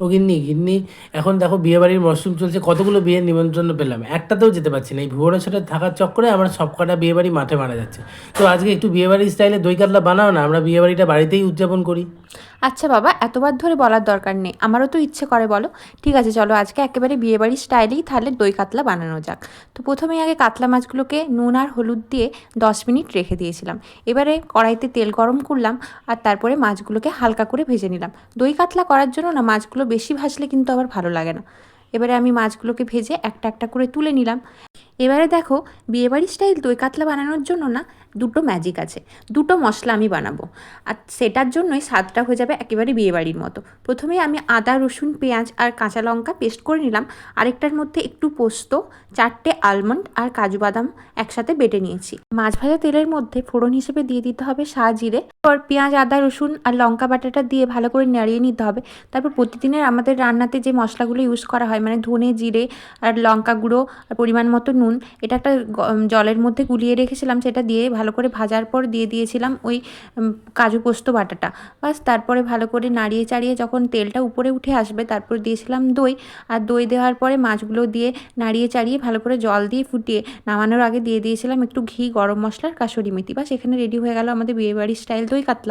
ও গিন্নি গিন্নি, এখন দেখো বিয়েবাড়ির মরশুম চলছে, কতগুলো বিয়ের নিমন্ত্রণ পেলাম, একটাতেও যেতে পারছি না। এই ভুবনেশ্বরে থাকার চক্করে আমার সব কটা বিয়েবাড়ি মাঠে মারা যাচ্ছে। তো আজকে একটু বিয়েবাড়ির স্টাইলে দই কাতলা বানাও না, আমরা বিয়েবাড়িটা বাড়িতেই উদযাপন করি। আচ্ছা বাবা, এতবার ধরে বলার দরকার নেই, আমারও তো ইচ্ছে করে বলো। ঠিক আছে, চলো আজকে একেবারে বিয়েবাড়ির স্টাইলেই তাহলে দই কাতলা বানানো যাক। তো প্রথমেই আগে কাতলা মাছগুলোকে নুন আর হলুদ দিয়ে 10 মিনিট রেখে দিয়েছিলাম। এবারে কড়াইতে তেল গরম করলাম আর তারপরে মাছগুলোকে হালকা করে ভেজে নিলাম। দই কাতলা করার জন্য না মাছগুলো বেশি ভাজলে কিন্তু আবার ভালো লাগে না। এবারে আমি মাছগুলোকে ভেজে একটা একটা করে তুলে নিলাম। এবারে দেখো, বিয়েবাড়ির স্টাইল দই কাতলা বানানোর জন্য না দুটো ম্যাজিক আছে, দুটো মশলা আমি বানাবো। আর সেটার জন্যই স্বাদটা হয়ে যাবে একেবারে বিয়েবাড়ির মতো। প্রথমে আমি আদা রসুন পেঁয়াজ আর কাঁচা লঙ্কা পেস্ট করে নিলাম। আরেকটার মধ্যে একটু পোস্ত, 4টে আলমন্ড আর কাজু বাদাম একসাথে বেটে নিয়েছি। মাছ ভাজা তেলের মধ্যে ফোড়ন হিসেবে দিয়ে দিতে হবে জিরে। তারপর পেঁয়াজ আদা রসুন আর লঙ্কা বাটাটা দিয়ে ভালো করে নাড়িয়ে নিতে হবে। তারপর প্রতিদিনের আমাদের রান্নাতে যে মশলাগুলো ইউজ করা হয়, মানে ধনে জিরে আর লঙ্কা গুঁড়ো আর পরিমাণ মতো নুন, এটা একটা জলের মধ্যে গুলিয়ে রেখেছিলাম, সেটা দিয়ে ভালো করে ভাজার পর দিয়ে দিয়েছিলাম ওই কাজু পোস্ত বাটাটা। বাস তারপরে ভালো করে নাড়িয়ে চাড়িয়ে যখন তেলটা উপরে উঠে আসবে, তারপর দিয়েছিলাম দই। আর দই দেওয়ার পরে মাছগুলো দিয়ে নাড়িয়ে চাড়িয়ে ভালো করে জল দিয়ে ফুটিয়ে নামানোর আগে দিয়ে দিয়েছিলাম একটু ঘি, গরম মশলার কাসুরি মেথি। বাস এখানে রেডি হয়ে গেল আমাদের বিয়েবাড়ির স্টাইল দই কাতলা।